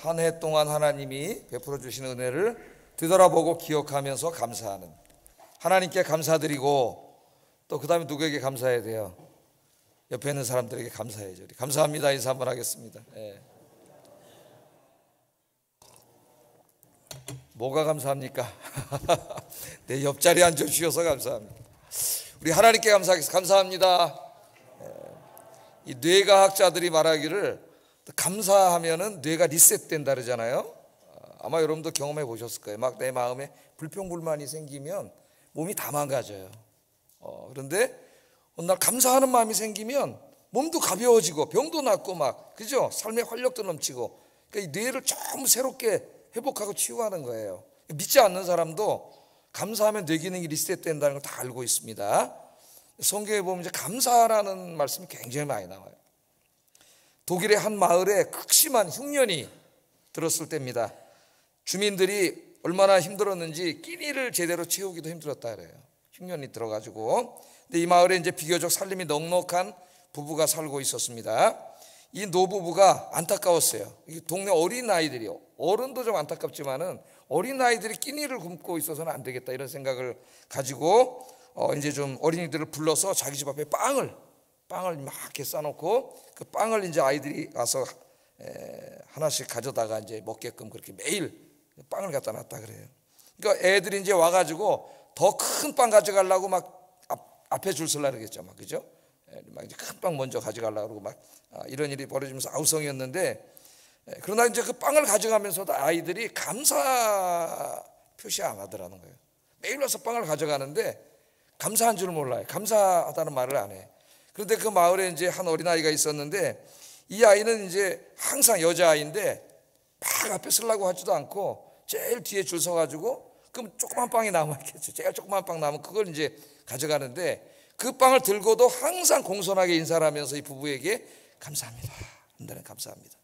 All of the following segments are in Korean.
한 해 동안 하나님이 베풀어 주신 은혜를 되돌아보고 기억하면서 감사하는, 하나님께 감사드리고 또 그 다음에 누구에게 감사해야 돼요? 옆에 있는 사람들에게 감사해야죠. 감사합니다 인사 한번 하겠습니다. 뭐가 감사합니까? 내 옆자리에 앉아주셔서 감사합니다. 우리 하나님께 감사하겠습니다. 감사합니다. 이 뇌과학자들이 말하기를 감사하면은 뇌가 리셋된다 그러잖아요. 아마 여러분도 경험해 보셨을 거예요. 막 내 마음에 불평불만이 생기면 몸이 다 망가져요. 그런데 어느 날 감사하는 마음이 생기면 몸도 가벼워지고 병도 낫고 막, 그죠? 삶의 활력도 넘치고. 그러니까 이 뇌를 전부 새롭게 회복하고 치유하는 거예요. 믿지 않는 사람도 감사하면 뇌 기능이 리셋된다는 걸 다 알고 있습니다. 성경에 보면 이제 감사라는 말씀이 굉장히 많이 나와요. 독일의 한 마을에 극심한 흉년이 들었을 때입니다. 주민들이 얼마나 힘들었는지 끼니를 제대로 채우기도 힘들었다 그래요. 흉년이 들어가지고. 근데 이 마을에 이제 비교적 살림이 넉넉한 부부가 살고 있었습니다. 이 노부부가 안타까웠어요. 동네 어린 아이들이요. 어른도 좀 안타깝지만은 어린 아이들이 끼니를 굶고 있어서는 안 되겠다 이런 생각을 가지고 이제 좀 어린이들을 불러서 자기 집 앞에 빵을 막 이렇게 싸놓고 그 빵을 이제 아이들이 와서 하나씩 가져다가 이제 먹게끔 그렇게 매일 빵을 갖다 놨다 그래요. 그러니까 애들이 이제 와가지고 더 큰 빵 가져가려고 막 앞에 줄 서려고 그랬죠, 막, 그죠? 막 이제 큰 빵 먼저 가져가려고 그러고 막 이런 일이 벌어지면서 아우성이었는데, 그러나 이제 그 빵을 가져가면서도 아이들이 감사 표시 안 하더라는 거예요. 매일 와서 빵을 가져가는데 감사한 줄 몰라요. 감사하다는 말을 안 해. 그런데 그 마을에 이제 한 어린아이가 있었는데 이 아이는 이제 항상 여자아이인데 막 앞에 서려고 하지도 않고 제일 뒤에 줄 서가지고 그럼 조그만 빵이 남았겠죠. 제일 조그만 빵 남으면 그걸 이제 가져가는데 그 빵을 들고도 항상 공손하게 인사를 하면서 이 부부에게 감사합니다 한다는, 감사합니다.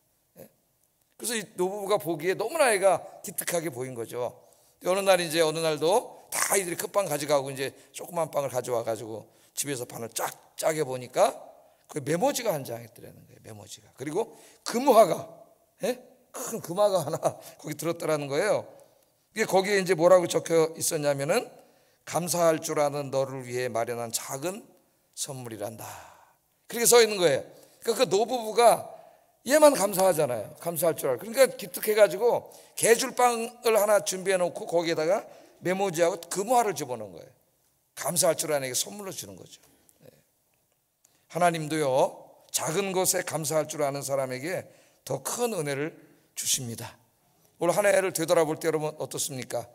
그래서 이 노부부가 보기에 너무나 애가 기특하게 보인 거죠. 어느 날도 다 아이들이 큰 빵 가져가고 이제 조그만 빵을 가져와 가지고 집에서 판을 짜게 보니까 그 메모지가 한 장 있더라는 거예요. 메모지가. 그리고 금화가, 큰 금화가 하나 거기 들었더라는 거예요. 이게 거기에 이제 뭐라고 적혀 있었냐면은 감사할 줄 아는 너를 위해 마련한 작은 선물이란다. 그렇게 써 있는 거예요. 그러니까 그 노부부가 얘만 감사하잖아요. 감사할 줄 알고. 그러니까 기특해가지고 개줄빵을 하나 준비해 놓고 거기에다가 메모지하고 금화를 집어넣은 거예요. 감사할 줄 아는 에게 선물로 주는 거죠. 하나님도요, 작은 것에 감사할 줄 아는 사람에게 더 큰 은혜를 주십니다. 올 한 해를 되돌아볼 때 여러분 어떻습니까?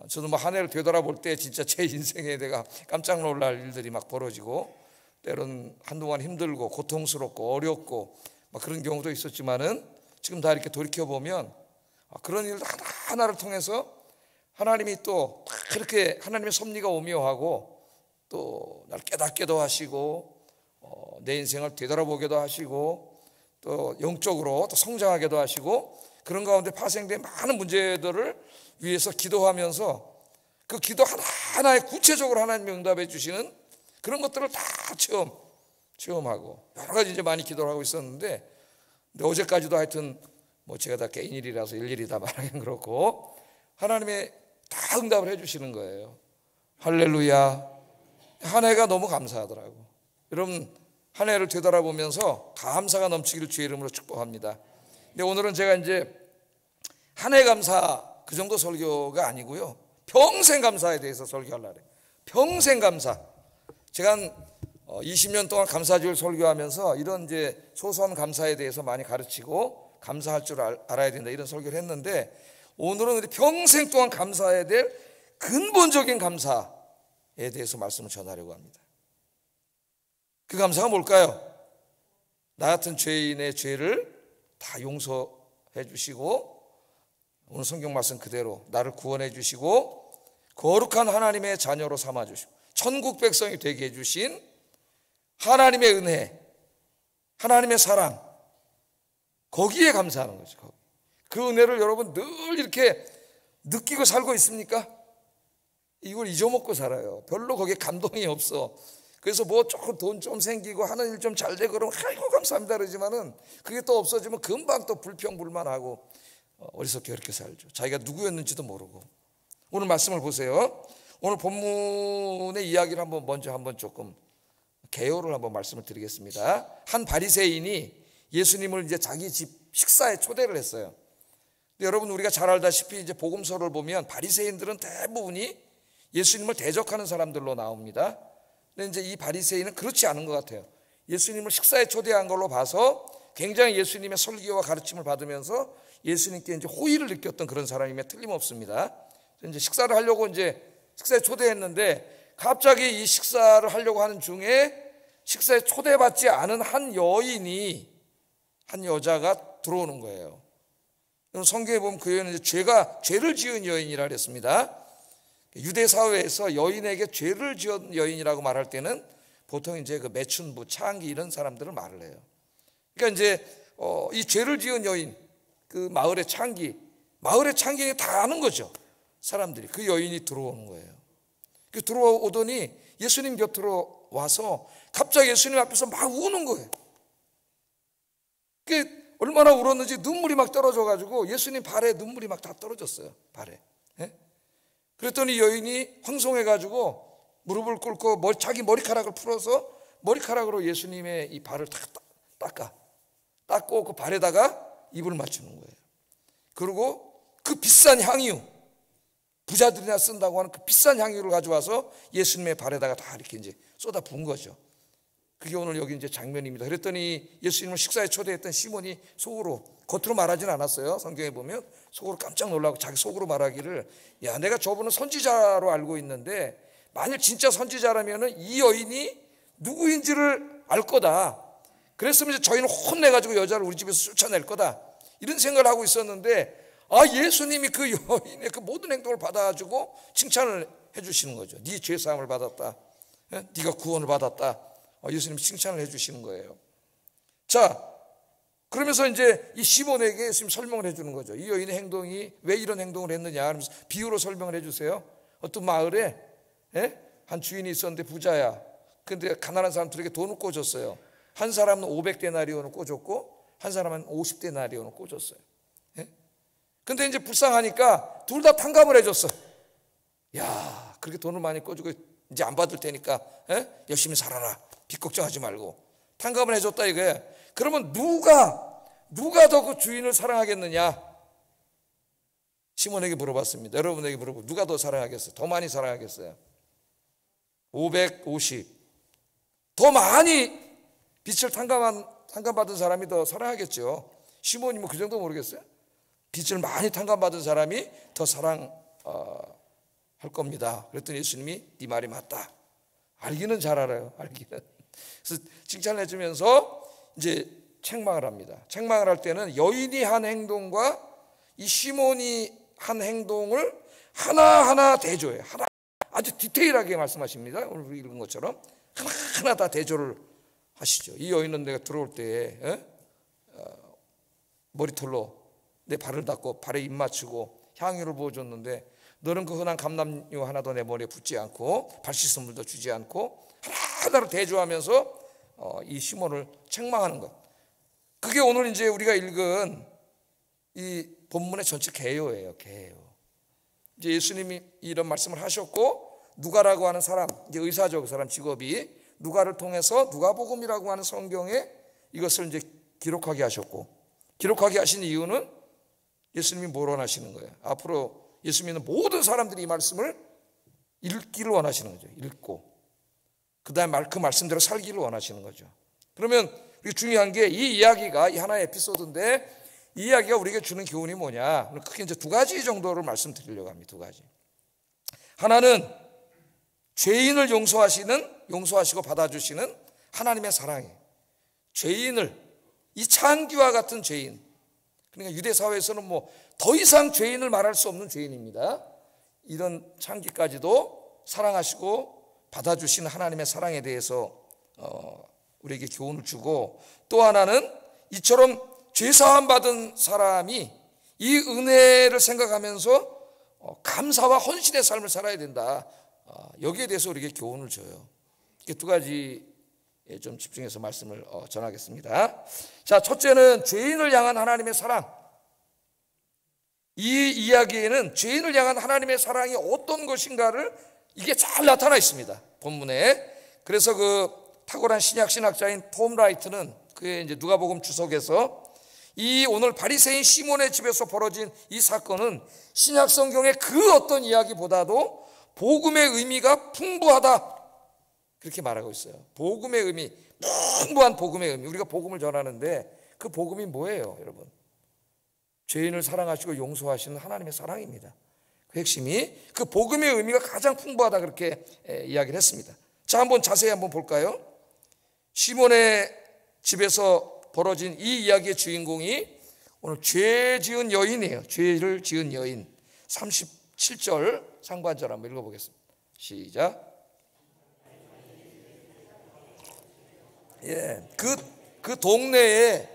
저도 뭐 한 해를 되돌아볼 때 진짜 제 인생에 내가 깜짝 놀랄 일들이 막 벌어지고 때로는 한동안 힘들고 고통스럽고 어렵고 막 그런 경우도 있었지만은 지금 다 이렇게 돌이켜보면 그런 일들 하나하나를 통해서 하나님이 또 그렇게 하나님의 섭리가 오묘하고 또 날 깨닫게도 하시고 내 인생을 되돌아보게도 하시고 또 영적으로 또 성장하게도 하시고 그런 가운데 파생된 많은 문제들을 위해서 기도하면서 그 기도 하나하나에 구체적으로 하나님이 응답해 주시는 그런 것들을 다 체험하고 여러 가지 이제 많이 기도를 하고 있었는데 근데 어제까지도 하여튼 뭐 제가 다 개인일이라서 일일이 다 말하기는 그렇고 하나님의 다 응답을 해 주시는 거예요. 할렐루야. 한 해가 너무 감사하더라고. 여러분 한 해를 되돌아보면서 감사가 넘치기를 주의 이름으로 축복합니다. 근데 오늘은 제가 이제 한 해 감사 그 정도 설교가 아니고요, 평생 감사에 대해서 설교하려고 해요. 평생 감사. 제가 한 20년 동안 감사주일 설교하면서 이런 이제 소소한 감사에 대해서 많이 가르치고 감사할 줄 알아야 된다 이런 설교를 했는데 오늘은 우리 평생 동안 감사해야 될 근본적인 감사에 대해서 말씀을 전하려고 합니다. 그 감사가 뭘까요? 나 같은 죄인의 죄를 다 용서해 주시고 오늘 성경 말씀 그대로 나를 구원해 주시고 거룩한 하나님의 자녀로 삼아 주시고 천국 백성이 되게 해 주신 하나님의 은혜, 하나님의 사랑, 거기에 감사하는 거죠. 그 은혜를 여러분 늘 이렇게 느끼고 살고 있습니까? 이걸 잊어먹고 살아요. 별로 거기에 감동이 없어. 그래서 뭐 조금 돈 좀 생기고 하는 일 좀 잘 되고 그러면 아이고 감사합니다 그러지만은 그게 또 없어지면 금방 또 불평불만하고 어리석게 그렇게 살죠. 자기가 누구였는지도 모르고. 오늘 말씀을 보세요. 오늘 본문의 이야기를 먼저 조금 개요를 말씀을 드리겠습니다. 한 바리새인이 예수님을 이제 자기 집 식사에 초대를 했어요. 근데 여러분 우리가 잘 알다시피 이제 복음서를 보면 바리새인들은 대부분이 예수님을 대적하는 사람들로 나옵니다. 근데 이제 이 바리새인은 그렇지 않은 것 같아요. 예수님을 식사에 초대한 걸로 봐서 굉장히 예수님의 설교와 가르침을 받으면서 예수님께 이제 호의를 느꼈던 그런 사람임에 틀림없습니다. 이제 식사를 하려고 이제 식사에 초대했는데 갑자기 이 식사를 하려고 하는 중에 식사에 초대받지 않은 한 여자가 들어오는 거예요. 성경에 보면 그 여인은 죄를 지은 여인이라 그랬습니다. 유대 사회에서 여인에게 죄를 지은 여인이라고 말할 때는 보통 이제 그 매춘부, 창기 이런 사람들을 말을 해요. 그러니까 이제 이 죄를 지은 여인, 그 마을의 창기는 다 아는 거죠. 사람들이 그 여인이 들어오는 거예요. 그 들어오더니 예수님 곁으로 와서 갑자기 예수님 앞에서 막 우는 거예요. 그 얼마나 울었는지 눈물이 막 떨어져가지고 예수님 발에 눈물이 막 다 떨어졌어요. 발에. 예? 그랬더니 여인이 황송해가지고 무릎을 꿇고 자기 머리카락을 풀어서 머리카락으로 예수님의 이 발을 닦고 그 발에다가 입을 맞추는 거예요. 그리고 그 비싼 향유, 부자들이나 쓴다고 하는 그 비싼 향유를 가져와서 예수님의 발에다가 다 이렇게 이제 쏟아 부은 거죠. 그게 오늘 여기 이제 장면입니다. 그랬더니 예수님을 식사에 초대했던 시몬이 속으로, 겉으로 말하진 않았어요. 성경에 보면 속으로 깜짝 놀라고 자기 속으로 말하기를, 야, 내가 저분은 선지자로 알고 있는데 만일 진짜 선지자라면 이 여인이 누구인지를 알 거다. 그랬으면 이제 저희는 혼내가지고 여자를 우리 집에서 쫓아낼 거다. 이런 생각을 하고 있었는데 예수님이 그 여인의 그 모든 행동을 받아가지고 칭찬을 해주시는 거죠. 네 죄사함을 받았다. 네가 구원을 받았다. 예수님이 칭찬을 해주시는 거예요. 자, 그러면서 이제 이 시몬에게 예수님 설명을 해주는 거죠. 이 여인의 행동이 왜 이런 행동을 했느냐 하면서 비유로 설명을 해주세요. 어떤 마을에 한 주인이 있었는데 부자야. 근데 가난한 사람들에게 돈을 꿔줬어요. 한 사람은 500데나리온을 꿔줬고 한 사람은 50데나리온을 꿔줬어요. 근데 이제 불쌍하니까 둘 다 탕감을 해줬어. 야, 그렇게 돈을 많이 꿔주고 이제 안 받을 테니까 열심히 살아라. 빚 걱정하지 말고. 탕감을 해줬다 이거예요. 그러면 누가 더 그 주인을 사랑하겠느냐? 시몬에게 물어봤습니다. 여러분에게 물어보고 누가 더 사랑하겠어요? 더 많이 사랑하겠어요? 550. 더 많이 빚을 탕감받은 사람이 더 사랑하겠죠. 시몬이 그 정도 모르겠어요? 빚을 많이 탕감받은 사람이 더 사랑할 겁니다. 그랬더니 예수님이 네 말이 맞다. 알기는 잘 알아요. 알기는. 그래서 칭찬을 해주면서 이제 책망을 합니다. 책망을 할 때는 여인이 한 행동과 이 시몬이 한 행동을 하나하나 대조해요. 아주 디테일하게 말씀하십니다. 오늘 읽은 것처럼 하나하나 다 대조를 하시죠. 이 여인은 내가 들어올 때 머리털로 내 발을 닦고 발에 입 맞추고 향유를 부어줬는데 너는 그 흔한 감람유 하나도 내 머리에 붓지 않고 발 씻은 물도 주지 않고 하나하나로 대조하면서 이 시몬을 책망하는 것. 그게 오늘 이제 우리가 읽은 이 본문의 전체 개요예요. 개요. 이제 예수님이 이런 말씀을 하셨고 누가라고 하는 사람, 이제 의사죠. 그 사람 직업이 누가를 통해서 누가복음이라고 하는 성경에 이것을 이제 기록하게 하셨고, 기록하게 하신 이유는 예수님이 뭘 원하시는 거예요? 앞으로 예수 믿는 모든 사람들이 이 말씀을 읽기를 원하시는 거죠. 읽고 그 다음에 그 말씀대로 살기를 원하시는 거죠. 그러면 중요한 게 이 이야기가 이 하나의 에피소드인데 이 이야기가 우리에게 주는 교훈이 뭐냐? 크게 이제 두 가지 정도를 말씀드리려고 합니다. 두 가지. 하나는 죄인을 용서하시고 받아주시는 하나님의 사랑이에요. 죄인을, 이 창기와 같은 죄인, 그러니까 유대 사회에서는 더 이상 죄인을 말할 수 없는 죄인입니다. 이런 창기까지도 사랑하시고 받아주시는 하나님의 사랑에 대해서 우리에게 교훈을 주고, 또 하나는 이처럼 죄사함 받은 사람이 이 은혜를 생각하면서 감사와 헌신의 삶을 살아야 된다. 여기에 대해서 우리에게 교훈을 줘요. 이렇게 두 가지에 좀 집중해서 말씀을 전하겠습니다. 자, 첫째는 죄인을 향한 하나님의 사랑. 이 이야기에는 죄인을 향한 하나님의 사랑이 어떤 것인가를 이게 잘 나타나 있습니다, 본문에. 그래서 그 탁월한 신약 신학자인 톰 라이트는 그의 이제 누가복음 주석에서 이 오늘 바리새인 시몬의 집에서 벌어진 이 사건은 신약 성경의 그 어떤 이야기보다도 복음의 의미가 풍부하다, 그렇게 말하고 있어요. 복음의 의미, 풍부한 복음의 의미. 우리가 복음을 전하는데 그 복음이 뭐예요, 여러분? 죄인을 사랑하시고 용서하시는 하나님의 사랑입니다. 그 핵심이, 그 복음의 의미가 가장 풍부하다, 그렇게 이야기를 했습니다. 자, 한번 자세히 한번 볼까요? 시몬의 집에서 벌어진 이 이야기의 주인공이 오늘 죄 지은 여인이에요. 죄를 지은 여인. 37절 상반절 한번 읽어보겠습니다. 시작. 예, 그 동네에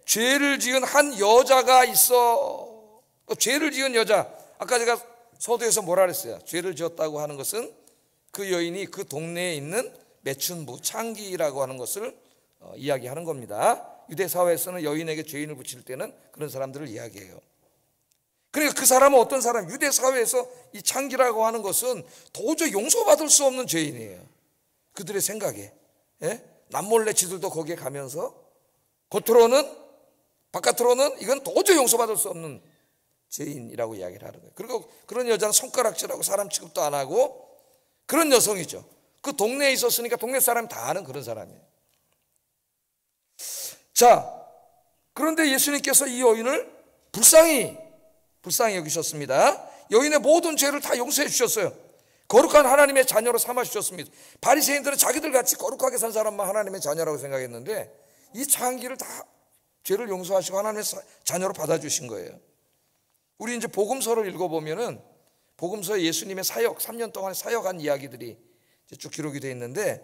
죄를 지은 한 여자가 있어. 죄를 지은 여자. 아까 제가 서두에서 뭐라 그랬어요? 죄를 지었다고 하는 것은 그 여인이 그 동네에 있는 매춘부, 창기라고 하는 것을 이야기하는 겁니다. 유대 사회에서는 여인에게 죄인을 붙일 때는 그런 사람들을 이야기해요. 그러니까 그 사람은 어떤 사람? 유대 사회에서 이 창기라고 하는 것은 도저히 용서받을 수 없는 죄인이에요. 그들의 생각에. 예? 남몰래 지들도 거기에 가면서 바깥으로는 이건 도저히 용서받을 수 없는 죄인이라고 이야기를 하는 거예요. 그리고 그런 여자는 손가락질하고 사람 취급도 안 하고 그런 여성이죠. 그 동네에 있었으니까 동네 사람이 다 아는 그런 사람이에요. 자, 그런데 예수님께서 이 여인을 불쌍히 여기셨습니다. 여인의 모든 죄를 다 용서해 주셨어요. 거룩한 하나님의 자녀로 삼아 주셨습니다. 바리새인들은 자기들 같이 거룩하게 산 사람만 하나님의 자녀라고 생각했는데 이 창기를 다 죄를 용서하시고 하나님의 자녀로 받아주신 거예요. 우리 이제 복음서를 읽어보면은 복음서에 예수님의 사역, 3년 동안 사역한 이야기들이 쭉 기록이 되어 있는데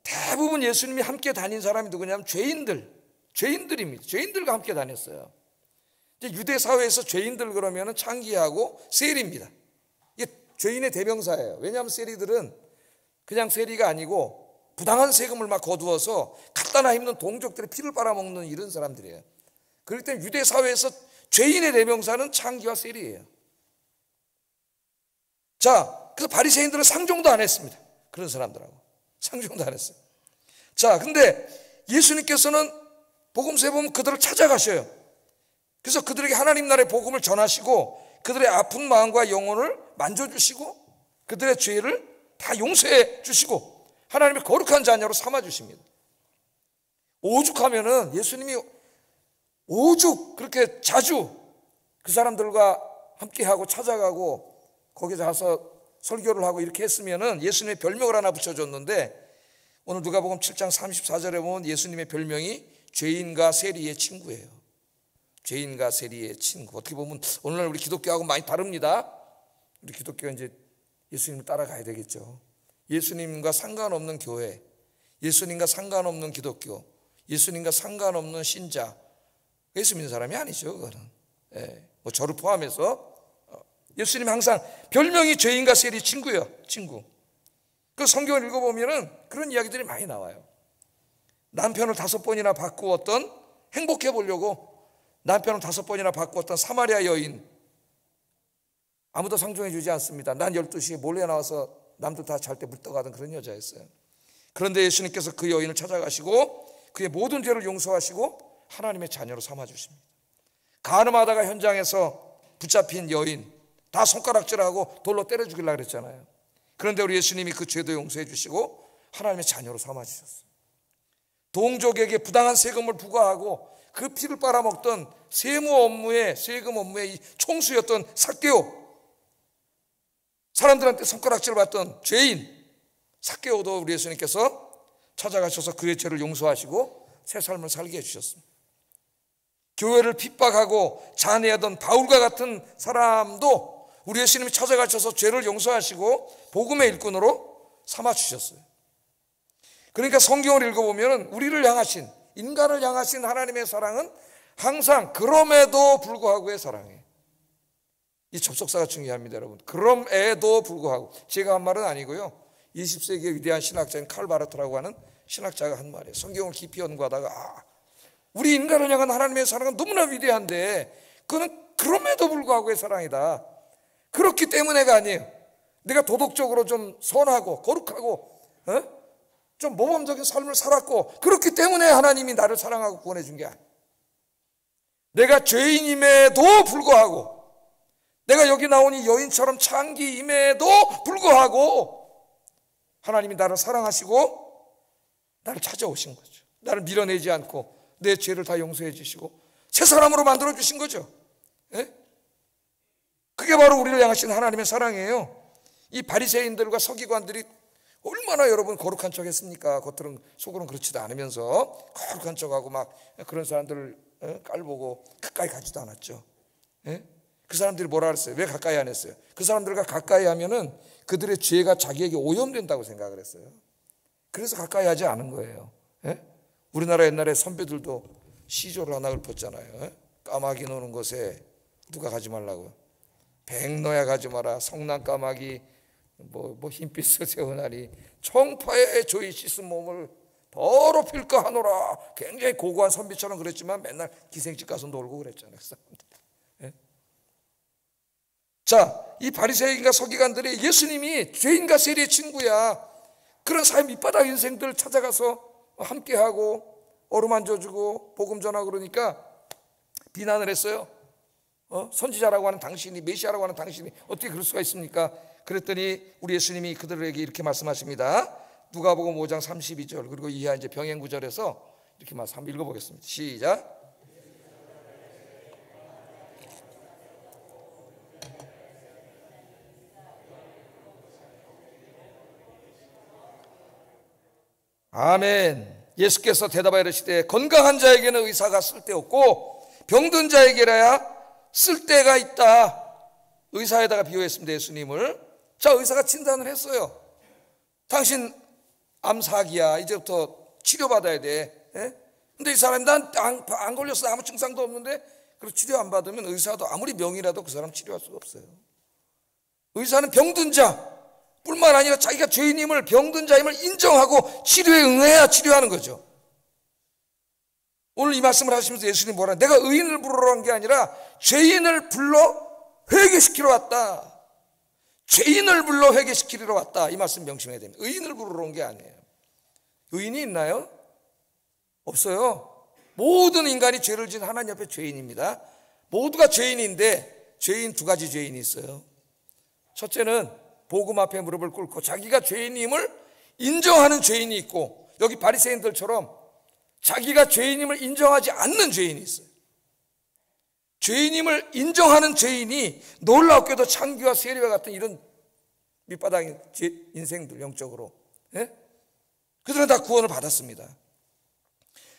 대부분 예수님이 함께 다닌 사람이 누구냐면 죄인들입니다. 죄인들과 함께 다녔어요. 이제 유대 사회에서 죄인들 그러면은 창기하고 세리입니다. 이게 죄인의 대명사예요. 왜냐하면 세리들은 그냥 세리가 아니고 부당한 세금을 막 거두어서 갖다나 힘든 동족들의 피를 빨아먹는 이런 사람들이에요. 그럴 때 유대 사회에서 죄인의 대명사는 창기와 세리예요. 자, 그래서 바리새인들은 상종도 안 했습니다. 그런 사람들하고 상종도 안 했어요. 자, 근데 예수님께서는 복음서에 보면 그들을 찾아가셔요. 그래서 그들에게 하나님 나라의 복음을 전하시고 그들의 아픈 마음과 영혼을 만져주시고 그들의 죄를 다 용서해 주시고 하나님의 거룩한 자녀로 삼아주십니다. 오죽하면은 예수님이 오죽 그렇게 자주 그 사람들과 함께하고 찾아가고 거기에 가서 설교를 하고 이렇게 했으면은 예수님의 별명을 하나 붙여줬는데 오늘 누가복음 7장 34절에 보면 예수님의 별명이 죄인과 세리의 친구예요. 죄인과 세리의 친구. 어떻게 보면 오늘날 우리 기독교하고 많이 다릅니다. 우리 기독교가 이제 예수님을 따라가야 되겠죠. 예수님과 상관없는 교회, 예수님과 상관없는 기독교, 예수님과 상관없는 신자, 예수 믿는 사람이 아니죠. 그거는 뭐 저를 포함해서 예수님 항상 별명이 죄인과 세리 친구예요. 친구. 그 성경을 읽어보면은 그런 이야기들이 많이 나와요. 남편을 5번이나 바꾸었던, 행복해 보려고 남편을 5번이나 바꾸었던 사마리아 여인, 아무도 상종해 주지 않습니다. 난 12시에 몰래 나와서 남들 다 잘 때 물 떠가던 그런 여자였어요. 그런데 예수님께서 그 여인을 찾아가시고 그의 모든 죄를 용서하시고 하나님의 자녀로 삼아주십니다. 간음하다가 현장에서 붙잡힌 여인 다 손가락질하고 돌로 때려 죽이려고 그랬잖아요. 그런데 우리 예수님이 그 죄도 용서해 주시고 하나님의 자녀로 삼아주셨어요. 동족에게 부당한 세금을 부과하고 그 피를 빨아먹던 세금 업무의 이 총수였던 삭개오, 사람들한테 손가락질을 받던 죄인 삭개오도 우리 예수님께서 찾아가셔서 그의 죄를 용서하시고 새 삶을 살게 해주셨습니다. 교회를 핍박하고 잔해하던 바울과 같은 사람도 우리 예수님이 찾아가셔서 죄를 용서하시고 복음의 일꾼으로 삼아주셨어요. 그러니까 성경을 읽어보면 우리를 향하신, 인간을 향하신 하나님의 사랑은 항상 그럼에도 불구하고의 사랑이에요. 이 접속사가 중요합니다, 여러분. 그럼에도 불구하고. 제가 한 말은 아니고요. 20세기의 위대한 신학자인 칼 바르트라고 하는 신학자가 한 말이에요. 성경을 깊이 연구하다가 우리 인간을 향한 하나님의 사랑은 너무나 위대한데 그거는 그럼에도 불구하고의 사랑이다. 그렇기 때문에가 아니에요. 내가 도덕적으로 좀 선하고 거룩하고 좀 모범적인 삶을 살았고 그렇기 때문에 하나님이 나를 사랑하고 구원해 준 게 아니에요. 내가 죄인임에도 불구하고, 내가 여기 나온 이 여인처럼 창기임에도 불구하고 하나님이 나를 사랑하시고 나를 찾아오신 거죠. 나를 밀어내지 않고 내 죄를 다 용서해 주시고 새 사람으로 만들어 주신 거죠. 그게 바로 우리를 향하신 하나님의 사랑이에요. 이 바리새인들과 서기관들이 얼마나 여러분 거룩한 척 했습니까? 겉으로는, 속으로는 그렇지도 않으면서 거룩한 척하고 막 그런 사람들을 깔보고 가까이 가지도 않았죠. 그 사람들이 뭐라 그랬어요? 왜 가까이 안 했어요? 그 사람들과 가까이 하면은 그들의 죄가 자기에게 오염된다고 생각을 했어요. 그래서 가까이 하지 않은 거예요. 우리나라 옛날에 선배들도 시조를 하나 읊었잖아요. 까마귀 노는 곳에 누가 가지 말라고요? 백너야 가지 마라. 성난 까마귀 뭐 흰빛 새우나리 청파에 조이 씻은 몸을 더럽힐까 하노라. 굉장히 고고한 선비처럼 그랬지만 맨날 기생집 가서 놀고 그랬잖아요. 자, 이 바리새인과 서기관들이 예수님이 죄인과 세리의 친구야. 그런 사회 밑바닥 인생들 찾아가서 함께하고 어루만져주고 복음 전하고 그러니까 비난을 했어요. 선지자라고 하는 당신이, 메시아라고 하는 당신이 어떻게 그럴 수가 있습니까? 그랬더니 우리 예수님이 그들에게 이렇게 말씀하십니다. 누가복음 5장 32절 그리고 이하 이제 병행 구절에서 이렇게 한번 읽어보겠습니다. 시작. 아멘. 예수께서 대답하여 이르시되 건강한 자에게는 의사가 쓸데없고 병든 자에게라야 쓸데가 있다. 의사에다가 비유했습니다. 예수님을. 자, 의사가 진단을 했어요. 당신 암사기야. 이제부터 치료받아야 돼. 근데 이 사람이 난 안 걸렸어. 아무 증상도 없는데 그리고 치료 안 받으면 의사도 아무리 명의라도 그 사람 치료할 수가 없어요. 의사는 병든 자 뿐만 아니라 자기가 죄인임을, 병든 자임을 인정하고 치료에 응해야 치료하는 거죠. 오늘 이 말씀을 하시면서 예수님이 뭐라, 내가 의인을 부르러 온 게 아니라 죄인을 불러 회개시키러 왔다. 죄인을 불러 회개시키러 왔다. 이 말씀 명심해야 됩니다. 의인을 부르러 온 게 아니에요. 의인이 있나요? 없어요. 모든 인간이 죄를 지은 하나님 앞에 죄인입니다. 모두가 죄인인데 죄인 두 가지 죄인이 있어요. 첫째는 복음 앞에 무릎을 꿇고 자기가 죄인임을 인정하는 죄인이 있고, 여기 바리새인들처럼 자기가 죄인임을 인정하지 않는 죄인이 있어요. 죄인임을 인정하는 죄인이 놀랍게도 창기와 세리와 같은 이런 밑바닥 인생들, 영적으로 그들은 다 구원을 받았습니다.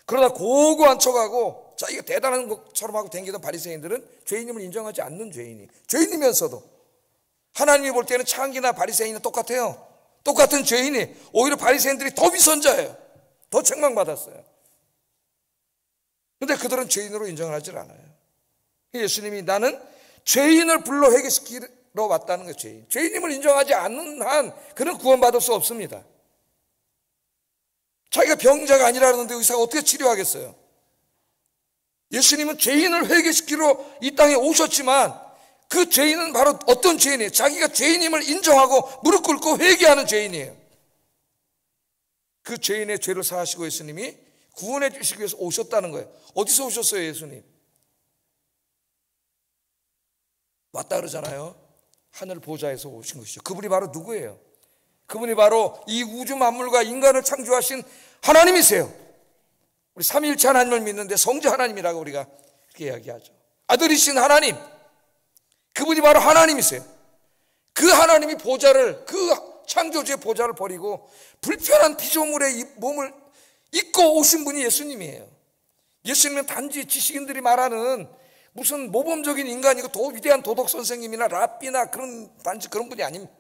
그러나 고고한 척하고 자기가 대단한 것처럼 하고 다니던 바리새인들은 죄인임을 인정하지 않는 죄인이, 죄인이면서도 하나님이 볼 때는 창기나 바리새인은 똑같아요. 똑같은 죄인이, 오히려 바리새인들이 더 위선자예요. 더 책망받았어요. 그런데 그들은 죄인으로 인정을 하질 않아요. 예수님이 나는 죄인을 불러 회개시키러 왔다는 거예요. 죄인임을 인정하지 않는 한 그는 구원받을 수 없습니다. 자기가 병자가 아니라는데 의사가 어떻게 치료하겠어요? 예수님은 죄인을 회개시키러 이 땅에 오셨지만 그 죄인은 바로 어떤 죄인이에요? 자기가 죄인임을 인정하고 무릎 꿇고 회개하는 죄인이에요. 그 죄인의 죄를 사하시고 예수님이 구원해 주시기 위해서 오셨다는 거예요. 어디서 오셨어요, 예수님? 왔다 그러잖아요. 하늘 보좌에서 오신 것이죠. 그분이 바로 누구예요? 그분이 바로 이 우주 만물과 인간을 창조하신 하나님이세요. 우리 삼위일체 하나님을 믿는데 성자 하나님이라고 우리가 그렇게 이야기하죠. 아들이신 하나님, 그분이 바로 하나님이세요. 그 하나님이 보좌를, 그 창조주의 보좌를 버리고 불편한 피조물의 몸을 입고 오신 분이 예수님이에요. 예수님은 단지 지식인들이 말하는 무슨 모범적인 인간이고 더 위대한 도덕 선생님이나 랍비나 단지 그런 분이 아닙니다.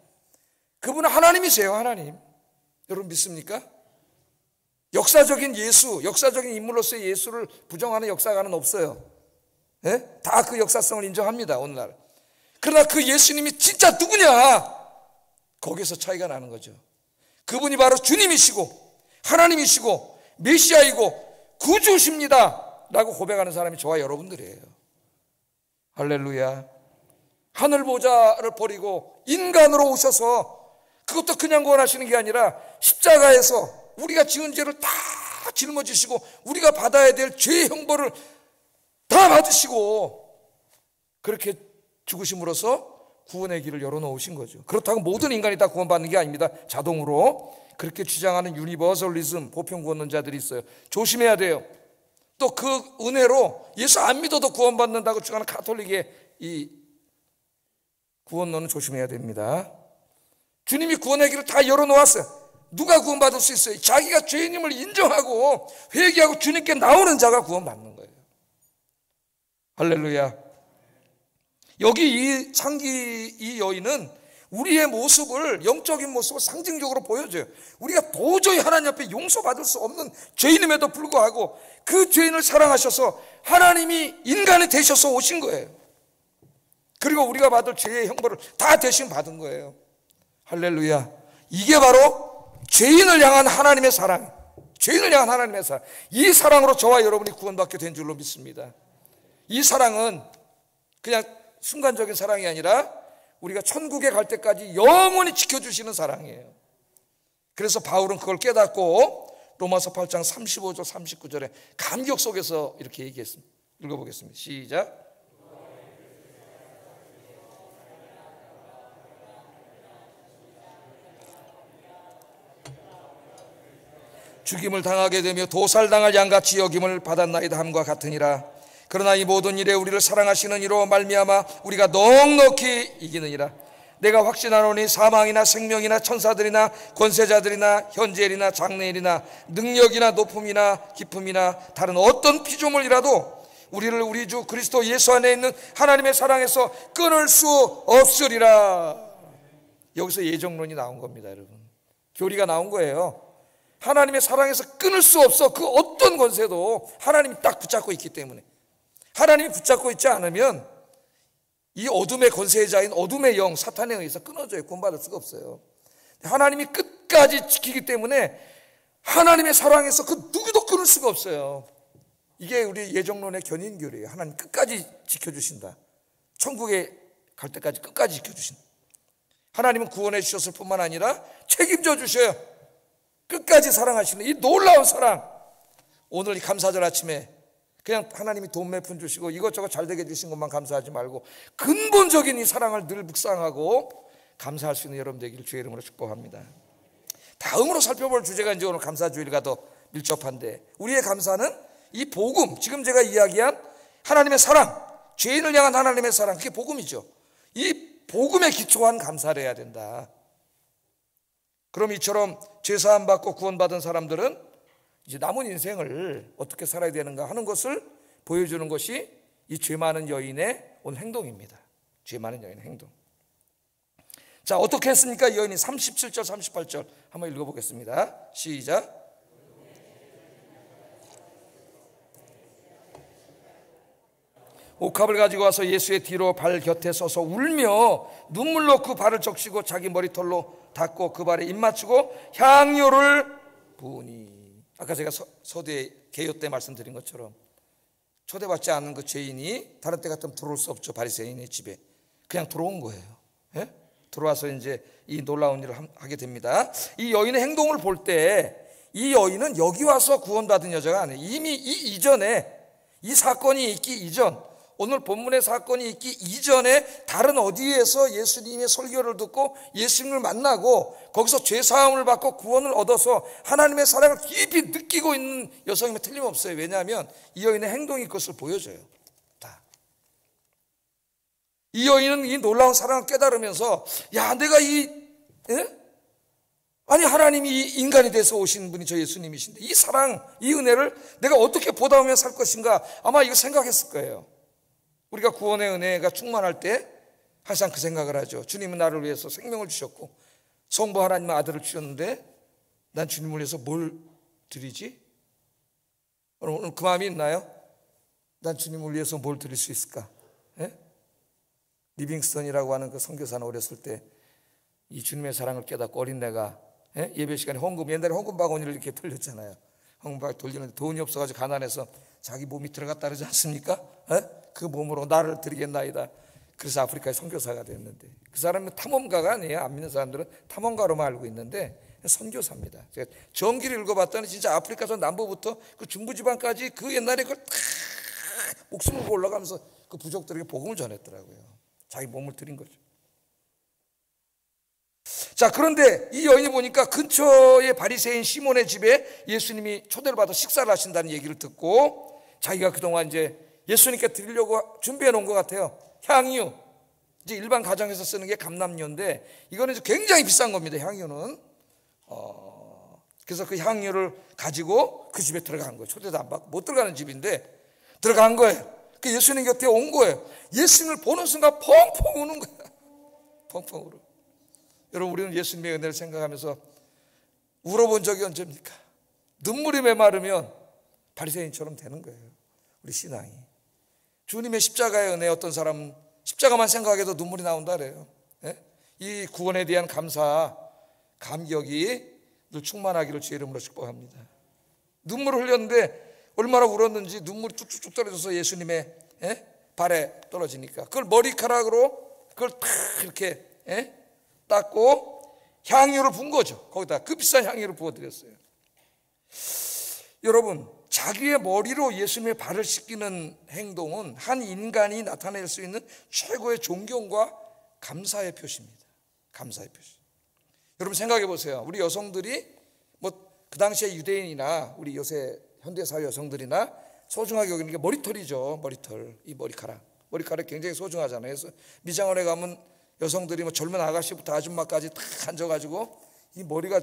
그분은 하나님이세요. 하나님. 여러분 믿습니까? 역사적인 예수, 역사적인 인물로서의 예수를 부정하는 역사가는 없어요. 다 그 역사성을 인정합니다, 오늘날. 그러나 그 예수님이 진짜 누구냐? 거기서 차이가 나는 거죠. 그분이 바로 주님이시고 하나님이시고 메시아이고 구주십니다 라고 고백하는 사람이 저와 여러분들이에요. 할렐루야. 하늘 보좌를 버리고 인간으로 오셔서, 그것도 그냥 구원하시는 게 아니라 십자가에서 우리가 지은 죄를 다 짊어지시고 우리가 받아야 될 죄의 형벌을 다 받으시고 그렇게 죽으심으로써 구원의 길을 열어놓으신 거죠. 그렇다고 모든 인간이 다 구원받는 게 아닙니다. 자동으로. 그렇게 주장하는 유니버설리즘, 보편구원론자들이 있어요. 조심해야 돼요. 또 그 은혜로 예수 안 믿어도 구원받는다고 주장하는 가톨릭의 이 구원론은 조심해야 됩니다. 주님이 구원의 길을 다 열어놓았어요. 누가 구원받을 수 있어요? 자기가 죄인임을 인정하고 회개하고 주님께 나오는 자가 구원받는 거예요. 할렐루야. 여기 이 창기 이 여인은 우리의 모습을, 영적인 모습을 상징적으로 보여줘요. 우리가 도저히 하나님 앞에 용서받을 수 없는 죄인임에도 불구하고 그 죄인을 사랑하셔서 하나님이 인간이 되셔서 오신 거예요. 그리고 우리가 받을 죄의 형벌을 다 대신 받은 거예요. 할렐루야. 이게 바로 죄인을 향한 하나님의 사랑, 죄인을 향한 하나님의 사랑. 이 사랑으로 저와 여러분이 구원받게 된 줄로 믿습니다. 이 사랑은 그냥 순간적인 사랑이 아니라 우리가 천국에 갈 때까지 영원히 지켜주시는 사랑이에요. 그래서 바울은 그걸 깨닫고 로마서 8장 35절 39절에 감격 속에서 이렇게 얘기했습니다. 읽어보겠습니다. 시작. 죽임을 당하게 되며 도살당할 양같이 여김을 받았나이다 함과 같으니라. 그러나 이 모든 일에 우리를 사랑하시는 이로 말미암아 우리가 넉넉히 이기느니라. 내가 확신하노니 사망이나 생명이나 천사들이나 권세자들이나 현재일이나 장래일이나 능력이나 높음이나 깊음이나 다른 어떤 피조물이라도 우리를 우리 주 그리스도 예수 안에 있는 하나님의 사랑에서 끊을 수 없으리라. 여기서 예정론이 나온 겁니다, 여러분. 교리가 나온 거예요. 하나님의 사랑에서 끊을 수 없어. 그 어떤 권세도 하나님이 딱 붙잡고 있기 때문에. 하나님이 붙잡고 있지 않으면 이 어둠의 권세자인 어둠의 영 사탄에 의해서 끊어져요. 구원받을 수가 없어요. 하나님이 끝까지 지키기 때문에 하나님의 사랑에서 그 누구도 끊을 수가 없어요. 이게 우리 예정론의 견인교리예요. 하나님 끝까지 지켜주신다. 천국에 갈 때까지 끝까지 지켜주신다. 하나님은 구원해 주셨을 뿐만 아니라 책임져 주셔요. 끝까지 사랑하시는 이 놀라운 사랑. 오늘 이 감사절 아침에 그냥 하나님이 돈 몇 푼 주시고 이것저것 잘 되게 해주신 것만 감사하지 말고 근본적인 이 사랑을 늘 묵상하고 감사할 수 있는 여러분 되기를 주의 이름으로 축복합니다. 다음으로 살펴볼 주제가 이제 오늘 감사주일과 더 밀접한데, 우리의 감사는 이 복음, 지금 제가 이야기한 하나님의 사랑, 죄인을 향한 하나님의 사랑, 그게 복음이죠. 이 복음에 기초한 감사를 해야 된다. 그럼 이처럼 죄사함 받고 구원받은 사람들은 이제 남은 인생을 어떻게 살아야 되는가 하는 것을 보여주는 것이 이 죄 많은 여인의 오늘 행동입니다. 죄 많은 여인의 행동. 자, 어떻게 했습니까? 이 여인이 37절 38절 한번 읽어보겠습니다. 시작. 옥합을 가지고 와서 예수의 뒤로 발 곁에 서서 울며 눈물로 그 발을 적시고 자기 머리털로 닦고 그 발에 입 맞추고 향료를 부으니. 아까 제가 서두에 개요 때 말씀드린 것처럼 초대받지 않은 그 죄인이 다른 때 같으면 들어올 수 없죠. 바리새인의 집에 그냥 들어온 거예요. 예? 들어와서 이제 이 놀라운 일을 하게 됩니다. 이 여인의 행동을 볼 때 이 여인은 여기 와서 구원받은 여자가 아니에요. 이미 이 이전에, 이 사건이 있기 이전, 오늘 본문의 사건이 있기 이전에 다른 어디에서 예수님의 설교를 듣고 예수님을 만나고 거기서 죄사함을 받고 구원을 얻어서 하나님의 사랑을 깊이 느끼고 있는 여성이면 틀림없어요. 왜냐하면 이 여인의 행동이 그것을 보여줘요. 다. 이 여인은 이 놀라운 사랑을 깨달으면서 내가 아니 하나님이 인간이 돼서 오신 분이 저 예수님이신데 이 사랑, 이 은혜를 내가 어떻게 보답하며 살 것인가, 아마 이거 생각했을 거예요. 우리가 구원의 은혜가 충만할 때 항상 그 생각을 하죠. 주님은 나를 위해서 생명을 주셨고 성부 하나님의 아들을 주셨는데 난 주님을 위해서 뭘 드리지? 오늘 그 마음이 있나요? 난 주님을 위해서 뭘 드릴 수 있을까? 예? 리빙스턴이라고 하는 그 선교사는 어렸을 때 이 주님의 사랑을 깨닫고 어린애가 예배 시간에 헌금, 옛날에 헌금 바구니를 이렇게 돌렸잖아요. 헌금 바구니 돌리는데 돈이 없어가지고 가난해서 자기 몸이 들어갔다 그러지 않습니까? 그 몸으로 나를 드리겠나이다. 그래서 아프리카에 선교사가 됐는데, 그 사람은 탐험가가 아니에요. 안 믿는 사람들은 탐험가로만 알고 있는데 선교사입니다. 제가 전기를 읽어봤더니 진짜 아프리카서 남부부터 그 중부지방까지 그 옛날에 그걸 다 목숨을 걸고 올라가면서 그 부족들에게 복음을 전했더라고요. 자기 몸을 드린 거죠. 자, 그런데 이 여인이 보니까 근처의 바리새인 시몬의 집에 예수님이 초대를 받아 식사를 하신다는 얘기를 듣고, 자기가 그동안 이제 예수님께 드리려고 준비해 놓은 것 같아요. 향유. 이제 일반 가정에서 쓰는 게 감람유인데, 이거는 이제 굉장히 비싼 겁니다. 향유는. 그래서 그 향유를 가지고 그 집에 들어간 거예요. 초대도 안 받고 못 들어가는 집인데 들어간 거예요. 그 예수님 곁에 온 거예요. 예수님을 보는 순간 펑펑 우는 거예요. 펑펑 울어. 여러분, 우리는 예수님의 은혜를 생각하면서 울어본 적이 언제입니까? 눈물이 메마르면 바리새인처럼 되는 거예요. 우리 신앙이. 주님의 십자가의 은혜, 어떤 사람은 십자가만 생각해도 눈물이 나온다 그래요. 이 구원에 대한 감사, 감격이 늘 충만하기를 주의 이름으로 축복합니다. 눈물을 흘렸는데 얼마나 울었는지 눈물이 쭉쭉쭉 떨어져서 예수님의 발에 떨어지니까 그걸 머리카락으로 그걸 탁 이렇게 닦고 향유를 부은 거죠. 거기다 그 비싼 향유를 부어드렸어요. 여러분, 자기의 머리로 예수님의 발을 씻기는 행동은 한 인간이 나타낼 수 있는 최고의 존경과 감사의 표시입니다. 감사의 표시. 여러분 생각해 보세요. 우리 여성들이 뭐 그 당시에 유대인이나 우리 요새 현대사회 여성들이나 소중하게 여기는 게 머리털이죠. 머리털, 이 머리카락 굉장히 소중하잖아요. 그래서 미장원에 가면 여성들이 뭐 젊은 아가씨부터 아줌마까지 다 앉아가지고 이 머리가,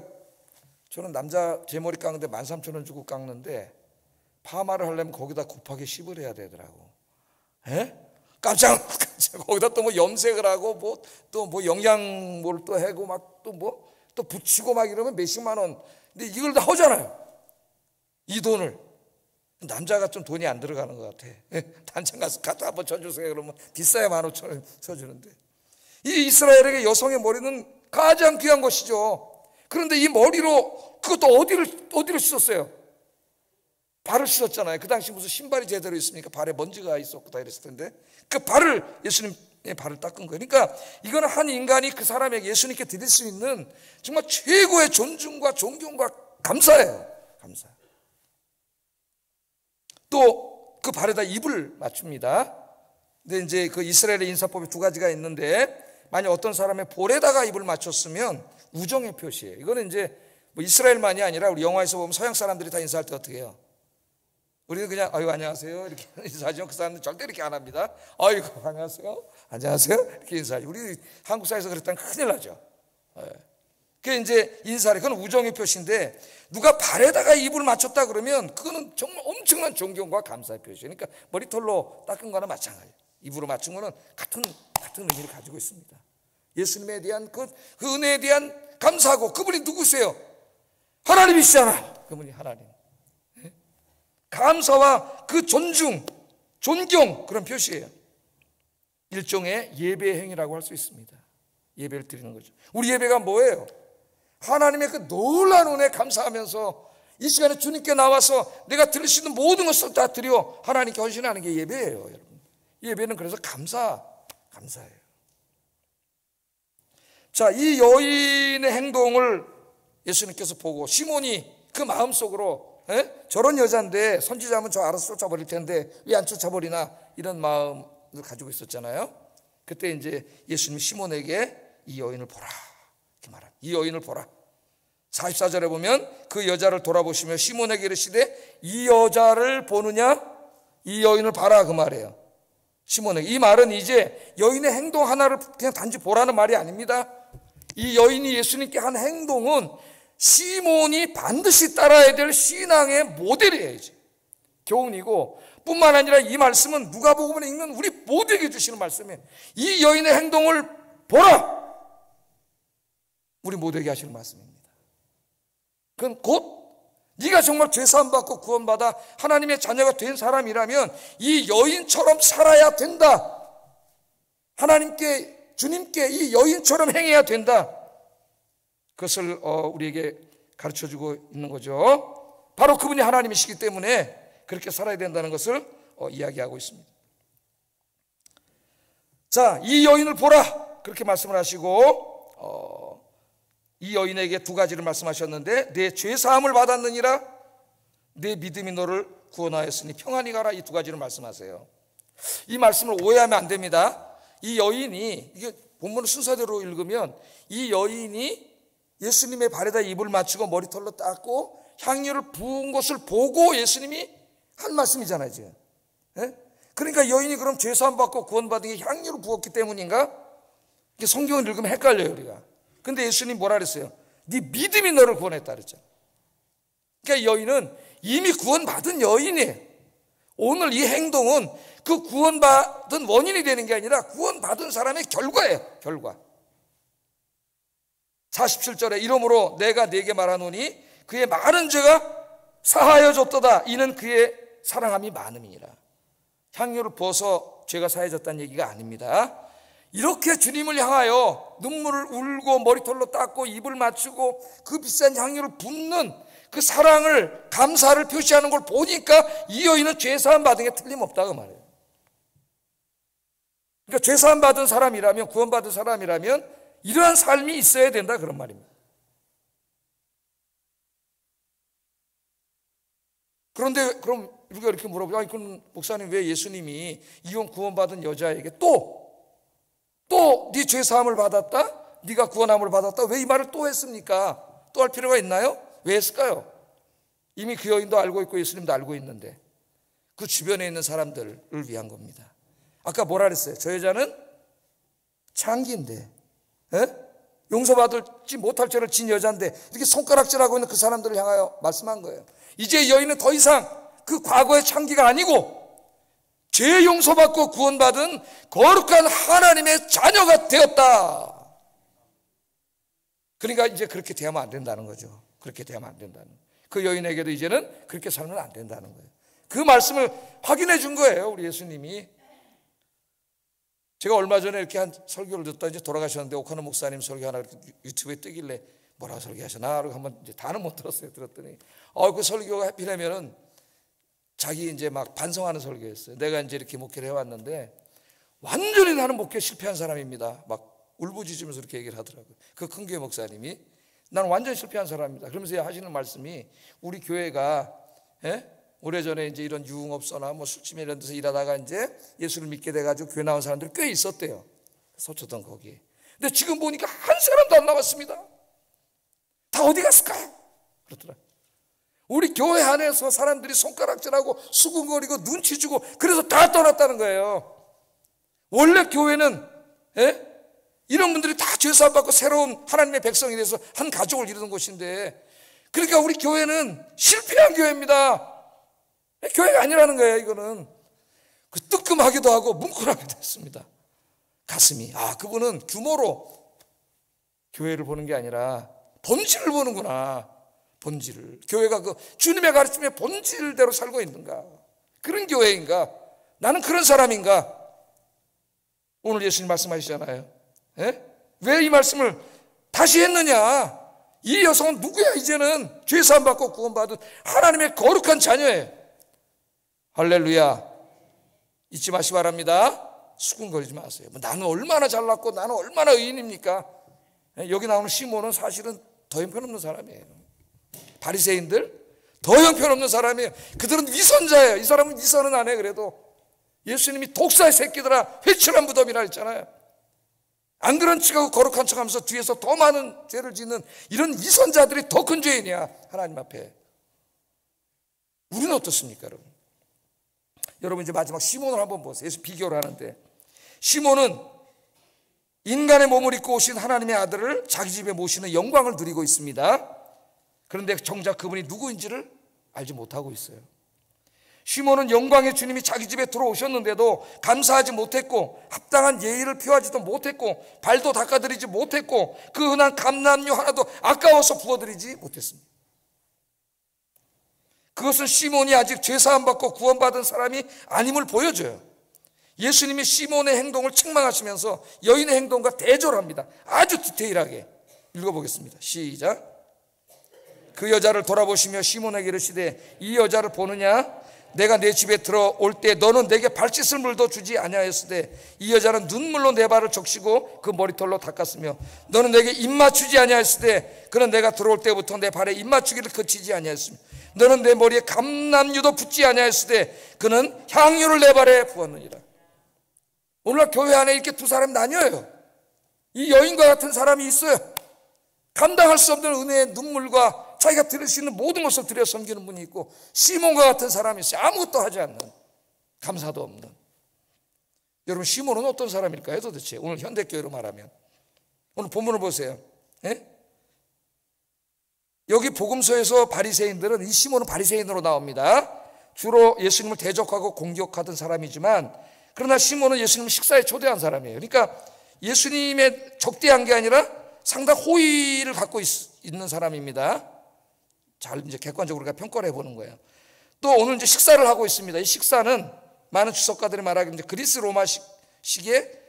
저는 남자 제 머리 깎는데 13,000원 주고 깎는데 파마를 하려면 거기다 곱하기 10을 해야 되더라고. 깜짝 거기다 또 뭐 염색을 하고 뭐 또 뭐 영양뭘 또 하고 막 또 뭐 또 붙이고 막 이러면 몇십만 원. 근데 이걸 다 하잖아요. 이 돈을. 남자가 좀 돈이 안 들어가는 것 같아. 단장 가서 갖다 한번 쳐주세요. 그러면 비싸야 15,000원 쳐주는데, 이 이스라엘에게 여성의 머리는 가장 귀한 것이죠. 그런데 이 머리로 그것도 어디를 씻었어요? 발을 씻었잖아요. 그 당시 무슨 신발이 제대로 있습니까? 발에 먼지가 있었고 다 이랬을 텐데 그 발을, 예수님의 발을 닦은 거예요. 그러니까 이거는 한 인간이 그 사람에게, 예수님께 드릴 수 있는 정말 최고의 존중과 존경과 감사예요. 감사. 또 그 발에다 잎을 맞춥니다. 근데 이제 그 이스라엘의 인사법이 두 가지가 있는데, 만약 어떤 사람의 볼에다가 잎을 맞췄으면 우정의 표시예요. 이거는 이제 뭐 이스라엘만이 아니라 우리 영화에서 보면 서양 사람들이 다 인사할 때 어떻게 해요? 우리는 그냥 아이고 안녕하세요 이렇게 인사하지만 그 사람들은 절대 이렇게 안 합니다. 아이고 안녕하세요, 안녕하세요 이렇게 인사하죠. 우리 한국 사회에서 그랬다면 큰일 나죠. 그게 이제 인사를, 그건 우정의 표시인데, 누가 발에다가 잎을 맞췄다 그러면 그거는 정말 엄청난 존경과 감사의 표시예요. 그러니까 머리털로 닦은 거나 마찬가지예요. 입으로 맞춘 거는 같은 의미를 가지고 있습니다. 예수님에 대한 그 은혜에 대한 감사하고, 그분이 누구세요? 하나님이시잖아. 그분이 하나님. 감사와 그 존중, 존경, 그런 표시예요. 일종의 예배 행위라고 할 수 있습니다. 예배를 드리는 거죠. 우리 예배가 뭐예요? 하나님의 그 놀라운 은혜에 감사하면서 이 시간에 주님께 나와서 내가 드릴 수 있는 모든 것을 다 드려 하나님께 헌신하는 게 예배예요, 여러분. 예배는 그래서 감사예요. 자, 이 여인의 행동을 예수님께서 보고 시몬이 그 마음속으로 저런 여자인데 선지자면 저 알아서 쫓아버릴 텐데 왜 안 쫓아버리나, 이런 마음을 가지고 있었잖아요. 그때 이제 예수님이 시몬에게 이 여인을 보라 이렇게 말합니다. 이 여인을 보라. 44절에 보면 그 여자를 돌아보시며 시몬에게 이르시되 이 여자를 보느냐, 이 여인을 봐라, 그 말이에요. 시몬에게. 이 말은 이제 여인의 행동 하나를 그냥 단지 보라는 말이 아닙니다. 이 여인이 예수님께 한 행동은 시몬이 반드시 따라야 될 신앙의 모델이에요. 교훈이고, 뿐만 아니라 이 말씀은 누가복음을 읽는 우리 모두에게 주시는 말씀이에요. 이 여인의 행동을 보라, 우리 모두에게 하시는 말씀입니다. 그건 곧 네가 정말 죄사함 받고 구원받아 하나님의 자녀가 된 사람이라면 이 여인처럼 살아야 된다. 하나님께, 주님께 이 여인처럼 행해야 된다. 그것을 우리에게 가르쳐주고 있는 거죠. 바로 그분이 하나님이시기 때문에 그렇게 살아야 된다는 것을 이야기하고 있습니다. 자, 이 여인을 보라 그렇게 말씀을 하시고 이 여인에게 두 가지를 말씀하셨는데 내 죄사함을 받았느니라, 내 믿음이 너를 구원하였으니 평안히 가라, 이 두 가지를 말씀하세요. 이 말씀을 오해하면 안 됩니다. 이 여인이, 이게 본문 순서대로 읽으면 이 여인이 예수님의 발에다 입을 맞추고 머리털로 닦고 향유를 부은 것을 보고 예수님이 한 말씀이잖아요 지금. 그러니까 여인이 그럼 죄사함 받고 구원받은 게 향유를 부었기 때문인가? 이게 성경을 읽으면 헷갈려요 우리가. 근데 예수님 뭐라 그랬어요? 네 믿음이 너를 구원했다 그랬잖아요. 그러니까 여인은 이미 구원받은 여인이에요. 오늘 이 행동은 그 구원받은 원인이 되는 게 아니라 구원받은 사람의 결과예요. 결과. 47절에 이러므로 내가 네게 말하노니 그의 많은 죄가 사하여 줬도다. 이는 그의 사랑함이 많음이니라. 향유를 부어서 죄가 사해졌다는 얘기가 아닙니다. 이렇게 주님을 향하여 눈물을 울고 머리털로 닦고 입을 맞추고 그 비싼 향유를 붓는 그 사랑을, 감사를 표시하는 걸 보니까 이 여인은 죄사함 받은 게 틀림없다고 말해요. 그러니까 죄사함 받은 사람이라면, 구원받은 사람이라면 이러한 삶이 있어야 된다 그런 말입니다. 그런데 그럼 우리가 이렇게 물어보죠. 아니 그럼 목사님 왜 예수님이 이혼 구원받은 여자에게 또 네 죄사함을 받았다? 네가 구원함을 받았다? 왜 이 말을 또 했습니까? 또 할 필요가 있나요? 왜 했을까요? 이미 그 여인도 알고 있고 예수님도 알고 있는데 그 주변에 있는 사람들을 위한 겁니다. 아까 뭐라 그랬어요? 저 여자는 창기인데 용서받지 못할 죄를 진 여자인데 이렇게 손가락질하고 있는 그 사람들을 향하여 말씀한 거예요. 이제 여인은 더 이상 그 과거의 창기가 아니고 죄 용서받고 구원받은 거룩한 하나님의 자녀가 되었다. 그러니까 이제 그렇게 대하면 안 된다는 거죠. 그렇게 대하면 안 된다는 거예요. 그 여인에게도 이제는 그렇게 살면 안 된다는 거예요. 그 말씀을 확인해 준 거예요 우리 예수님이. 제가 얼마 전에 이렇게 한 설교를 듣다 이제 돌아가셨는데 오카노 목사님 설교 하나 유튜브에 뜨길래 뭐라고 설교하시나? 그러고 한번 이제 다는 못 들었어요. 들었더니 그 설교가 하필이면은 자기 이제 막 반성하는 설교였어요. 내가 이제 이렇게 목회를 해왔는데 완전히 나는 목회 실패한 사람입니다. 막 울부짖으면서 이렇게 얘기를 하더라고요. 그 큰 교회 목사님이 나는 완전히 실패한 사람입니다. 그러면서 하시는 말씀이 우리 교회가 오래전에 이제 이런 유흥업소나 뭐 술집에 이런 데서 일하다가 이제 예수를 믿게 돼가지고 교회 나온 사람들이 꽤 있었대요. 서초동 거기에. 근데 지금 보니까 한 사람도 안 남았습니다. 다 어디 갔을까요? 그러더라. 우리 교회 안에서 사람들이 손가락질하고 수군거리고 눈치 주고 그래서 다 떠났다는 거예요. 원래 교회는 이런 분들이 다 죄사함 받고 새로운 하나님의 백성이 돼서 한 가족을 이루는 곳인데 그러니까 우리 교회는 실패한 교회입니다. 교회가 아니라는 거예요. 이거는 그 뜨끔하기도 하고 뭉클하기도 했습니다. 가슴이 그분은 규모로 교회를 보는 게 아니라 본질을 보는구나. 본질을. 교회가 그 주님의 가르침의 본질대로 살고 있는가? 그런 교회인가? 나는 그런 사람인가? 오늘 예수님 말씀하시잖아요. 왜 이 말씀을 다시 했느냐? 이 여성은 누구야? 이제는 죄사함 받고 구원받은 하나님의 거룩한 자녀예요. 할렐루야. 잊지 마시기 바랍니다. 수군거리지 마세요. 나는 얼마나 잘났고 나는 얼마나 의인입니까? 여기 나오는 시몬은 사실은 더 형편없는 사람이에요. 바리새인들 더 형편없는 사람이에요. 그들은 위선자예요. 이 사람은 위선은 안 해. 그래도 예수님이 독사의 새끼들아 회칠한 무덤이라 했잖아요. 안 그런 척하고 거룩한 척하면서 뒤에서 더 많은 죄를 짓는 이런 위선자들이 더 큰 죄인이야 하나님 앞에. 우리는 어떻습니까 여러분? 여러분 이제 마지막 시몬을 한번 보세요. 예수 비교를 하는데 시몬은 인간의 몸을 입고 오신 하나님의 아들을 자기 집에 모시는 영광을 누리고 있습니다. 그런데 정작 그분이 누구인지를 알지 못하고 있어요. 시몬은 영광의 주님이 자기 집에 들어오셨는데도 감사하지 못했고 합당한 예의를 표하지도 못했고 발도 닦아드리지 못했고 그 흔한 감람류 하나도 아까워서 부어드리지 못했습니다. 그것은 시몬이 아직 죄사함 받고 구원받은 사람이 아님을 보여줘요. 예수님이 시몬의 행동을 책망하시면서 여인의 행동과 대조를 합니다. 아주 디테일하게. 읽어보겠습니다. 시작. 그 여자를 돌아보시며 시몬에게 이르시되 이 여자를 보느냐? 내가 내 집에 들어올 때 너는 내게 발짓을 물도 주지 아니하였으되 이 여자는 눈물로 내 발을 적시고 그 머리털로 닦았으며 너는 내게 입 맞추지 아니하였으되 그는 내가 들어올 때부터 내 발에 입 맞추기를 그치지 아니하였으며 너는 내 머리에 감람유도 붓지 아니하였으되 그는 향유를 내 발에 부었느니라. 오늘날 교회 안에 이렇게 두 사람이 나뉘어요. 이 여인과 같은 사람이 있어요. 감당할 수 없는 은혜의 눈물과 자기가 드릴 수 있는 모든 것을 드려 섬기는 분이 있고, 시몬과 같은 사람이 있어요. 아무것도 하지 않는, 감사도 없는. 여러분, 시몬은 어떤 사람일까요 도대체? 오늘 현대교회로 말하면. 오늘 본문을 보세요. 예? 여기 복음서에서 바리새인들은, 이 시몬은 바리새인으로 나옵니다. 주로 예수님을 대적하고 공격하던 사람이지만, 그러나 시몬은 예수님을 식사에 초대한 사람이에요. 그러니까 예수님의 적대한 게 아니라 상당 호의를 갖고 있는 사람입니다. 잘 이제 객관적으로 우리가 평가를 해보는 거예요. 또 오늘 이제 식사를 하고 있습니다. 이 식사는 많은 주석가들이 말하기를 이제 그리스 로마식의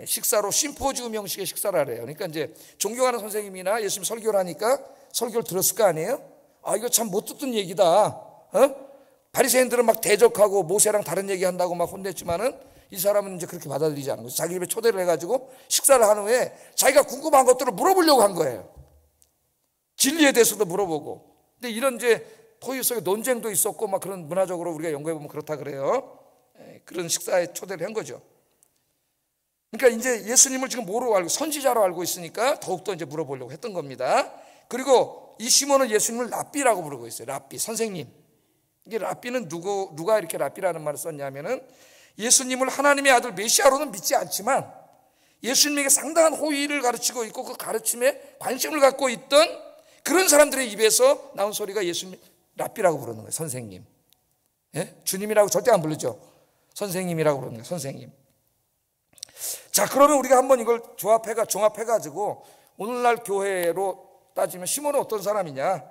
식사로 심포지움 형식의 식사를 하래요. 그러니까 이제 존경하는 선생님이나 예수님 설교를 하니까 설교를 들었을 거 아니에요? 아, 이거 참 못 듣던 얘기다. 바리새인들은 막 대적하고 모세랑 다른 얘기 한다고 막 혼냈지만은 이 사람은 이제 그렇게 받아들이지 않은 거죠. 자기 집에 초대를 해가지고 식사를 한 후에 자기가 궁금한 것들을 물어보려고 한 거예요. 진리에 대해서도 물어보고. 근데 이런 이제 토의 속에 논쟁도 있었고 막 그런 문화적으로 우리가 연구해 보면 그렇다 그래요. 그런 식사에 초대를 한 거죠. 그러니까 이제 예수님을 지금 뭐로 알고, 선지자로 알고 있으니까 더욱더 이제 물어보려고 했던 겁니다. 그리고 이 시몬은 예수님을 랍비라고 부르고 있어요. 랍비, 선생님. 이게 랍비는 누가 이렇게 랍비라는 말을 썼냐면은 예수님을 하나님의 아들 메시아로는 믿지 않지만 예수님에게 상당한 호의를 가르치고 있고 그 가르침에 관심을 갖고 있던 그런 사람들의 입에서 나온 소리가 예수님 랍비라고 부르는 거예요. 선생님. 예? 주님이라고 절대 안 부르죠. 선생님이라고 부르는 거예요. 선생님. 자, 그러면 우리가 한번 이걸 종합해가지고 오늘날 교회로 따지면 시몬은 어떤 사람이냐?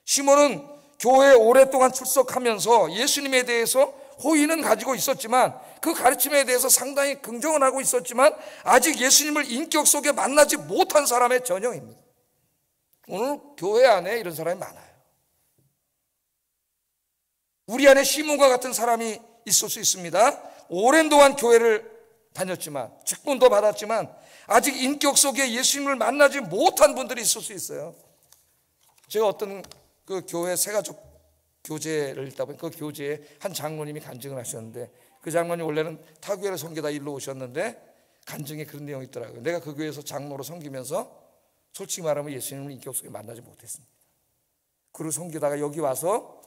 시몬은 교회에 오랫동안 출석하면서 예수님에 대해서 호의는 가지고 있었지만 그 가르침에 대해서 상당히 긍정을 하고 있었지만 아직 예수님을 인격 속에 만나지 못한 사람의 전형입니다. 오늘 교회 안에 이런 사람이 많아요. 우리 안에 시몬과 같은 사람이 있을 수 있습니다. 오랜 동안 교회를 다녔지만 직분도 받았지만 아직 인격 속에 예수님을 만나지 못한 분들이 있을 수 있어요. 제가 어떤 그 교회 새가족 교제를 읽다 보니 그 교제에 한 장로님이 간증을 하셨는데 그 장로님 원래는 타교회를 섬기다 일로 오셨는데 간증에 그런 내용이 있더라고요. 내가 그 교회에서 장로로 섬기면서 솔직히 말하면 예수님을 인격 속에 만나지 못했습니다. 그리고 섬기다가 여기 와서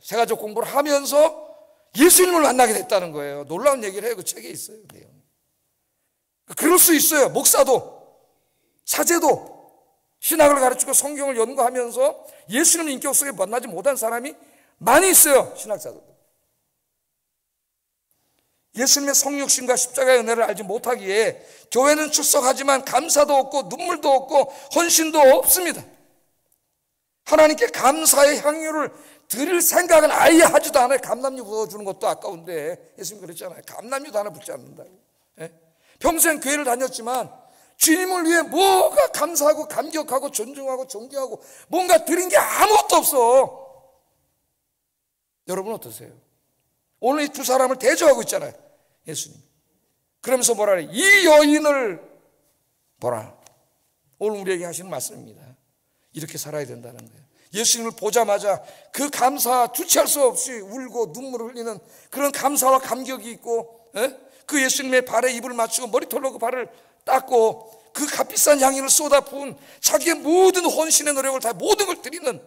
새가족 공부를 하면서 예수님을 만나게 됐다는 거예요. 놀라운 얘기를 해요. 그 책에 있어요. 내용. 그럴 수 있어요. 목사도 사제도 신학을 가르치고 성경을 연구하면서 예수님을 인격 속에 만나지 못한 사람이 많이 있어요. 신학자들. 예수님의 성육신과 십자가의 은혜를 알지 못하기에 교회는 출석하지만 감사도 없고 눈물도 없고 헌신도 없습니다. 하나님께 감사의 향유를 드릴 생각은 아예 하지도 않아요. 감람유 부어주는 것도 아까운데 예수님 그랬잖아요. 감람유도 하나 붙지 않는다고. 평생 교회를 다녔지만 주님을 위해 뭐가 감사하고 감격하고 존중하고 존경하고 뭔가 드린 게 아무것도 없어. 여러분 어떠세요? 오늘 이 두 사람을 대조하고 있잖아요. 예수님. 그러면서 뭐라 그래요? 이 여인을 보라. 오늘 우리에게 하시는 말씀입니다. 이렇게 살아야 된다는 거예요. 예수님을 보자마자 그 감사 주체할 수 없이 울고 눈물을 흘리는 그런 감사와 감격이 있고 그 예수님의 발에 입을 맞추고 머리털로 그 발을 닦고 그 값비싼 향유를 쏟아 부은 자기의 모든 헌신의 노력을 다 모든 걸 드리는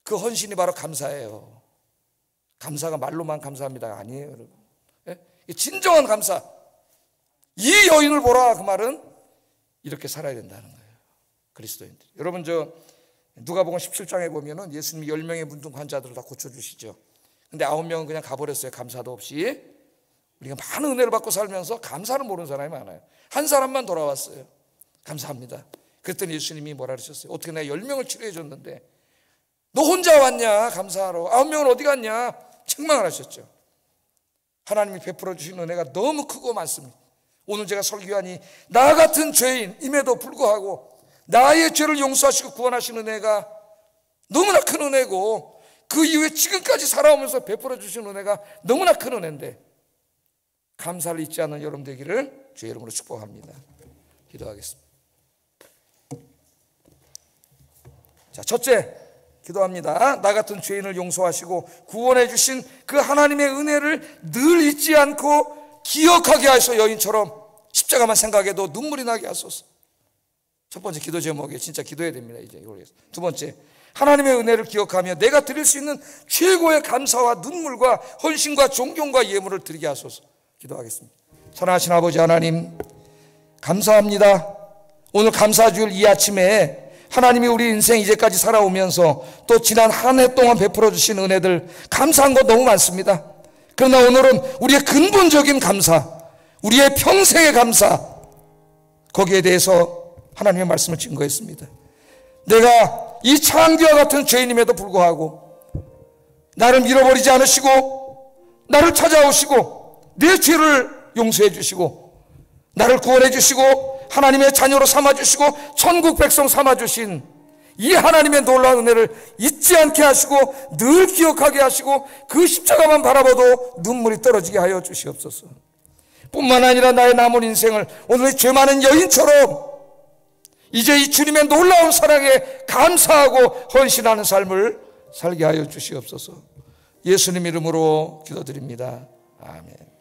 그 헌신이 바로 감사예요. 감사가 말로만 감사합니다가 아니에요, 여러분. 진정한 감사. 이 여인을 보라. 그 말은 이렇게 살아야 된다는 거예요. 그리스도인들. 여러분 누가복음 17장에 보면은 예수님이 10명의 문둥 환자들을 다 고쳐주시죠. 근데 9명은 그냥 가버렸어요. 감사도 없이. 우리가 많은 은혜를 받고 살면서 감사를 모르는 사람이 많아요. 한 사람만 돌아왔어요. 감사합니다. 그랬더니 예수님이 뭐라 그러셨어요? 어떻게 내가 10명을 치료해 줬는데 너 혼자 왔냐 감사하러. 9명은 어디 갔냐 책망을 하셨죠. 하나님이 베풀어 주신 은혜가 너무 크고 많습니다. 오늘 제가 설교하니 나 같은 죄인임에도 불구하고 나의 죄를 용서하시고 구원하시는 은혜가 너무나 큰 은혜고, 그 이후에 지금까지 살아오면서 베풀어 주신 은혜가 너무나 큰 은혜인데 감사를 잊지 않는 여러분 되기를 주의 이름으로 축복합니다. 기도하겠습니다. 자, 첫째, 기도합니다. 나 같은 죄인을 용서하시고 구원해 주신 그 하나님의 은혜를 늘 잊지 않고 기억하게 하셔서 여인처럼 십자가만 생각해도 눈물이 나게 하소서. 첫 번째 기도 제목에 진짜 기도해야 됩니다. 이제 이걸 위해서. 두 번째, 하나님의 은혜를 기억하며 내가 드릴 수 있는 최고의 감사와 눈물과 헌신과 존경과 예물을 드리게 하소서. 기도하겠습니다. 사랑하신 아버지 하나님, 감사합니다. 오늘 감사주일 이 아침에 하나님이 우리 인생 이제까지 살아오면서 또 지난 한 해 동안 베풀어 주신 은혜들 감사한 것 너무 많습니다. 그러나 오늘은 우리의 근본적인 감사, 우리의 평생의 감사, 거기에 대해서 하나님의 말씀을 증거했습니다. 내가 이 창기와 같은 죄인임에도 불구하고 나를 밀어버리지 않으시고 나를 찾아오시고 내 죄를 용서해 주시고 나를 구원해 주시고 하나님의 자녀로 삼아주시고 천국 백성 삼아주신 이 하나님의 놀라운 은혜를 잊지 않게 하시고 늘 기억하게 하시고 그 십자가만 바라봐도 눈물이 떨어지게 하여 주시옵소서. 뿐만 아니라 나의 남은 인생을 오늘 죄 많은 여인처럼 이제 이 주님의 놀라운 사랑에 감사하고 헌신하는 삶을 살게 하여 주시옵소서. 예수님 이름으로 기도드립니다. 아멘.